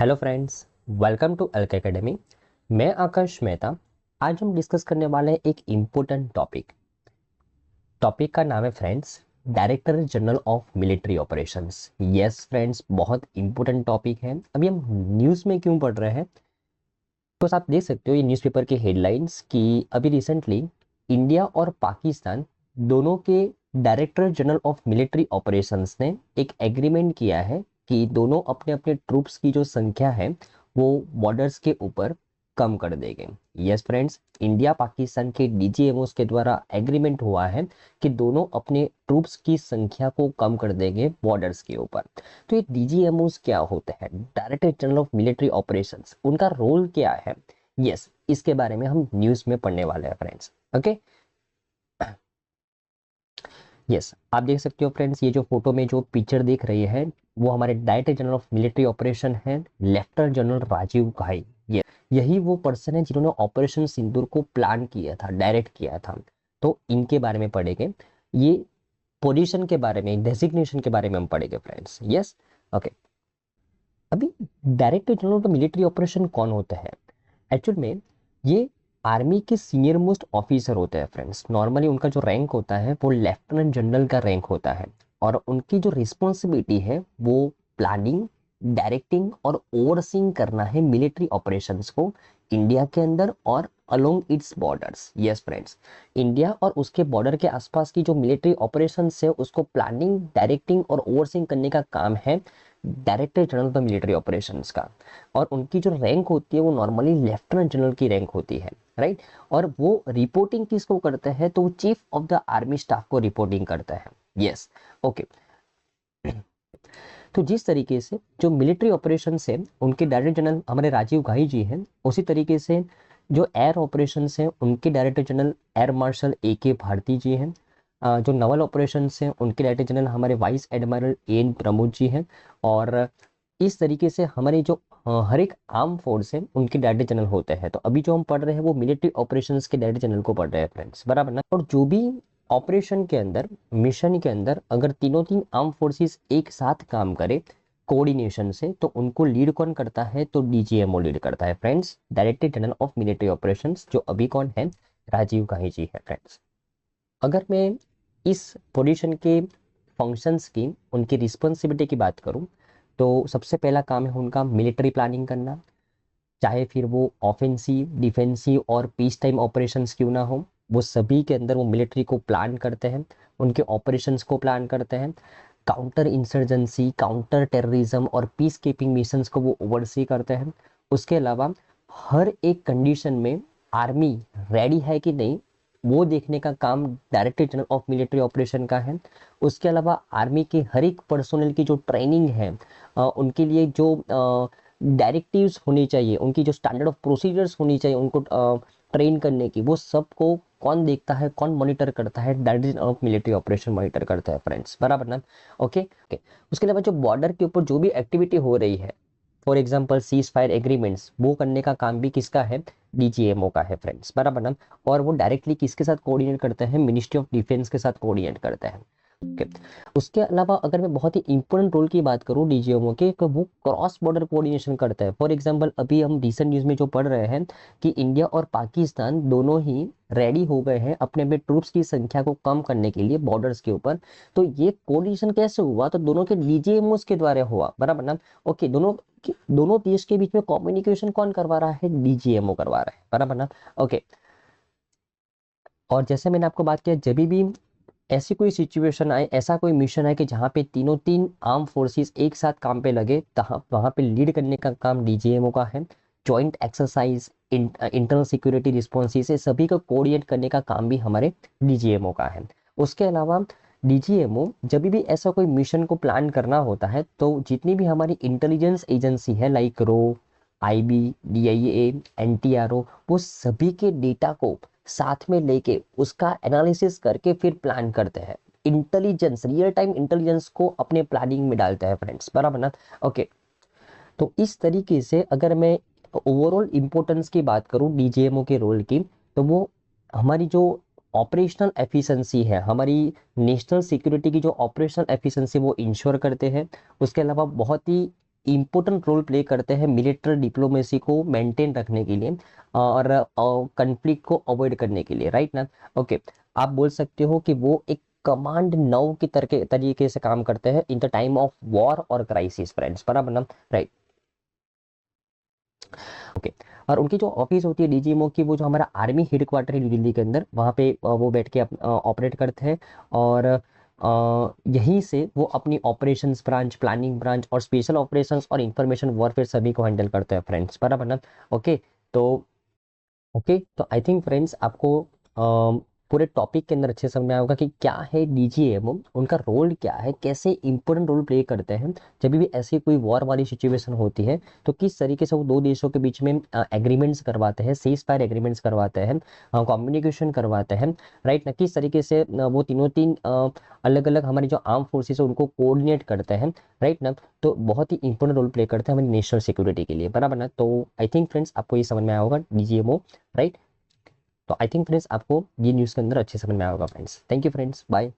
Hello friends, welcome to LK academy. मैं आकाश मेहता। आज हम डिस्कस करने वाले हैं एक इम्पोर्टेंट टॉपिक का नाम है friends, director general of military operations. Yes friends, बहुत इंपॉर्टेंट टॉपिक है। अभी हम न्यूज़ में क्यों पढ़ रहे हैं, तो आप देख सकते हो ये न्यूज़पेपर की हेडलाइंस कि अभी रिसेंटली इंडिया और पाकिस्तान दोनों के director general of military operations ने एक एग्रीमेंट किया है कि दोनों अपने अपने ट्रूप्स की जो संख्या है वो बॉर्डर्स के ऊपर कम कर देंगे। यस फ्रेंड्स, इंडिया पाकिस्तान के डीजीएमओस के द्वारा एग्रीमेंट हुआ है कि दोनों अपने ट्रूप्स की संख्या को कम कर देंगे बॉर्डर्स के ऊपर। तो ये डीजीएमओस क्या होते हैं, director general of military operations, उनका रोल क्या है? यस, इसके बारे में हम न्यूज़ में पढ़ने वाले हैं फ्रेंड्स। ओके, यस आप देख सकते हो फ्रेंड्स, ये जो फोटो में जो पिक्चर देख रही है वो हमारे director general of military operation है, लेफ्टिनेंट जनरल राजीव घाई। ये यही वो पर्सन है जिन्होंने ऑपरेशन सिंदूर को प्लान किया था, डायरेक्ट किया था। तो इनके बारे में पढ़ेंगे, ये पोजीशन के बारे में, डेजिग्नेशन के बारे में हम पढ़ेंगे फ्रेंड्स। Yes, okay. अभी director general of military operation कौन होता है? एक्चुअल में ये आर्मी के सीनियर मोस्ट ऑफिसर होते हैं फ्रेंड्स। नॉर्मली उनका जो रैंक होता है वो लेफ्टिनेंट जनरल का रैंक होता है, और उनकी जो रिस्पॉन्सिबिलिटी है वो प्लानिंग, डायरेक्टिंग और ओवरसीइंग करना है मिलिट्री ऑपरेशंस को इंडिया के अंदर और along it's borders. Yes friends, India और उसके बॉर्डर के आसपास की जो मिलिट्री ऑपरेशंस है उसको प्लानिंग, डायरेक्टिंग और ओवरसीइंग करने का काम है director general of military operations का। और उनकी जो रैंक होती है वो नॉर्मली लेफ्टिनेंट जनरल की रैंक होती है, राइट। और वो रिपोर्टिंग किसको करते हैं, तो वो chief of the army staff को रिपोर्टिंग करता है। Yes, okay. तो जिस तरीके से जो मिलिट्री ऑपरेशन है उनके डायरेक्टर जनरल हमारे राजीव घाई जी हैं, उसी तरीके से जो एयर ऑपरेशन हैं उनके director general air marshal AK Bharti ji हैं। जो नवल ऑपरेशन हैं उनके डायरेक्टर जनरल हमारे vice admiral AN Pramod ji हैं। और इस तरीके से हमारे जो हर एक आर्म फोर्स है उनके डायरेक्टर जनरल होते हैं। तो अभी जो हम पढ़ रहे हैं वो मिलिट्री ऑपरेशंस के डायरेक्टर जनरल को पढ़ रहे हैं फ्रेंड्स, बराबर ना। और जो भी ऑपरेशन के अंदर, मिशन के अंदर अगर तीनों तीन आर्म फोर्सेस एक साथ काम करे कोऑर्डिनेशन से, तो उनको लीड कौन करता है, तो डीजीएमओ लीड करता है friends, director general of military operations, जो अभी कौन है, राजीव गांधी जी है फ्रेंड्स। अगर मैं इस पोजीशन के फंक्शंस की, उनकी रिस्पॉन्सिबिलिटी की बात करूं, तो सबसे पहला काम है उनका मिलिट्री प्लानिंग करना। चाहे फिर वो ऑफेंसिव, डिफेंसिव और पीस टाइम ऑपरेशंस क्यों ना हो, वो सभी के अंदर वो मिलिट्री को प्लान करते हैं, उनके ऑपरेशंस को प्लान करते हैं। काउंटर इंसर्जेंसी, काउंटर टेररिज्म और पीस कीपिंग मिशंस को वो ओवरसी करते हैं। उसके अलावा हर एक कंडीशन में आर्मी रेडी है कि नहीं वो देखने का काम director general of military operation का है। उसके अलावा आर्मी के हर एक पर्सोनल की जो ट्रेनिंग है, उनके लिए जो डायरेक्टिव्स होनी चाहिए, उनकी जो स्टैंडर्ड ऑफ प्रोसीजर्स होनी चाहिए उनको ट्रेन करने की, वो सबको कौन देखता है, कौन मॉनिटर करता है, director of military operation monitor करता है फ्रेंड्स, बराबर ना। Okay, okay. उसके अलावा जो बॉर्डर के ऊपर जो भी एक्टिविटी हो रही है, for example cease fire agreements, वो करने का काम भी किसका है, डीजीएमओ का है फ्रेंड्स, बराबर ना। और वो डायरेक्टली किसके साथ कोऑर्डिनेट करते हैं, मिनिस्ट्री ऑफ डिफेंस के साथ कोऑर्डिनेट करते हैं। ओके। उसके अलावा अगर मैं बहुत ही इंपॉर्टेंट रोल की बात करूं डीजीएमओ के, तो वो क्रॉस बॉर्डर कोऑर्डिनेशन करता है। फॉर एग्जांपल अभी हम रिसेंट न्यूज में जो पढ़ रहे हैं कि इंडिया और पाकिस्तान दोनों ही रेडी हो गए हैं अपने अपने ट्रूप्स की संख्या को कम करने के लिए बॉर्डर्स के ऊपर। तो ये कोऑर्डिनेशन कैसे हुआ, तो दोनों के डीजीएमओस के द्वारा हुआ, बराबर ना। ओके, दोनों देश के बीच में कम्युनिकेशन कौन करवा रहा है, डीजीएमओ करवा रहा है, बराबर ना। ओके। और जैसे मैंने आपको बात किया, जब भी ऐसी कोई सिचुएशन आए, ऐसा कोई मिशन है कि जहाँ पे तीनों तीन आर्म फोर्सेस एक साथ काम पे लगे, तहाँ वहाँ पे लीड करने का काम डीजीएमओ का है। Joint exercise, internal security response, से सभी को कोऑर्डिनेट करने का काम भी हमारे डीजीएमओ का है। उसके अलावा डीजीएमओ जब भी ऐसा कोई मिशन को प्लान करना होता है, तो जितनी भी हमारी इंटेलिजेंस एजेंसी है लाइक रो, आईबी, डीआईए, एनटीआरओ, वो सभी के डेटा को साथ में लेके उसका एनालिसिस करके फिर प्लान करते हैं। इंटेलिजेंस, रियल टाइम इंटेलिजेंस को अपने प्लानिंग में डालते हैं फ्रेंड्स, बराबर ना। ओके। तो इस तरीके से अगर मैं ओवरऑल इंपॉर्टेंस की बात करूं डीजीएमओ के रोल की, तो वो हमारी जो ऑपरेशनल एफिशिएंसी है, हमारी नेशनल सिक्योरिटी की जो ऑपरेशनल एफिशिएंसी वो इंश्योर करते हैं। उसके अलावा बहुत ही इम्पोर्टेंट रोल प्ले करते हैं मिलिट्री डिप्लोमेसी को मेंटेन रखने के लिए और कन्फ्लिक्ट को अवॉइड करने के लिए, राइट ना। ओके, आप बोल सकते हो कि वो एक कमांड नाउ की तरीके से काम करते हैं in the time of war और क्राइसिस फ्रेंड्स, बराबर ना, राइट। ओके, और उनकी जो ऑफिस होती है डीजीएमओ की, वो जो हमारा आर्मी हेडक्वार्टर है न्यू दिल्ली के अंदर, वहाँ पे वो बैठ के ऑपरेट करते हैं। और यहीं से वो अपनी ऑपरेशंस ब्रांच, प्लानिंग ब्रांच और स्पेशल ऑपरेशंस और इंफॉर्मेशन वॉरफेयर सभी को हैंडल करते हैं फ्रेंड्स, बराबर ना। ओके, तो ओके, तो आई थिंक फ्रेंड्स आपको पूरे टॉपिक के अंदर अच्छे समझ में आया होगा कि क्या है डीजीएमओ, उनका रोल क्या है, कैसे इंपॉर्टेंट रोल प्ले करते हैं जब भी ऐसी कोई वॉर वाली सिचुएशन होती है, तो किस तरीके से वो दो देशों के बीच में एग्रीमेंट्स करवाते हैं, सीज फायर एग्रीमेंट्स करवाते हैं, कम्युनिकेशन करवाते हैं, राइट ना। किस तरीके से वो तीन अलग अलग हमारी जो आर्म फोर्सेस है उनको कोऑर्डिनेट करते हैं, राइट ना। तो बहुत ही इंपॉर्टेंट रोल प्ले करते हैं हमारी नेशनल सिक्योरिटी के लिए, बराबर ना। तो आई थिंक फ्रेंड्स आपको ये समझ में आया होगा डीजीएमओ, राइट। तो आई थिंक फ्रेंड्स आपको ये न्यूज़ के अंदर अच्छे समझ में आया होगा friends. Thank you friends, bye.